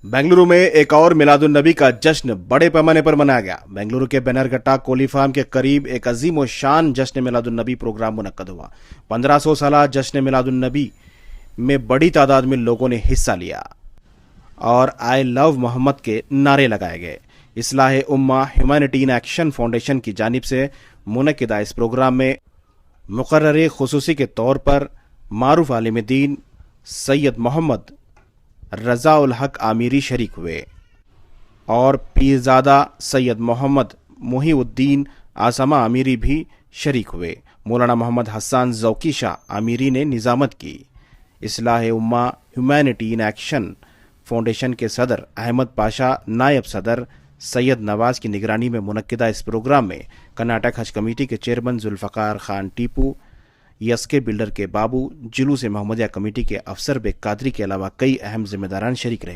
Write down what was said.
बेंगलुरु में एक और मिलादुन नबी का जश्न बड़े पैमाने पर मनाया गया। बेंगलुरु के बैनरघट्टा कोली फार्म के करीब एक अजीम व शान जश्न मिलादुन नबी प्रोग्राम मुनक्कद हुआ। 1500 साल जश्न मिलादुन नबी में बड़ी तादाद में लोगों ने हिस्सा लिया और आई लव मोहम्मद के नारे लगाए गए। इस्लाह उम्मा ह्यूमैनिटी इन एक्शन फाउंडेशन की जानिब से मुनक्किदा इस प्रोग्राम में मुकर्रर खुसूसी के तौर पर मारूफ आलिम दीन सैयद मोहम्मद रजा उल हक आमिरी शरीक हुए और पीरजादा सैयद मोहम्मद मुहीउद्दीन आसमा आमिरी भी शरीक हुए। मौलाना मोहम्मद हसन ज़ौकी शाह आमिरी ने निज़ामत की। इस्लाह उम्मा ह्यूमैनिटी इन एक्शन फाउंडेशन के सदर अहमद पाशा, नायब सदर सैयद नवाज की निगरानी में मुनक्किदा इस प्रोग्राम में कर्नाटक हज कमेटी के चेयरमैन जुल्फ़कार खान टीपू, यसके बिल्डर के बाबू, जुलूस मोहम्मदिया कमेटी के अफसर बेग कादरी के अलावा कई अहम जिम्मेदारान शरीक रहे।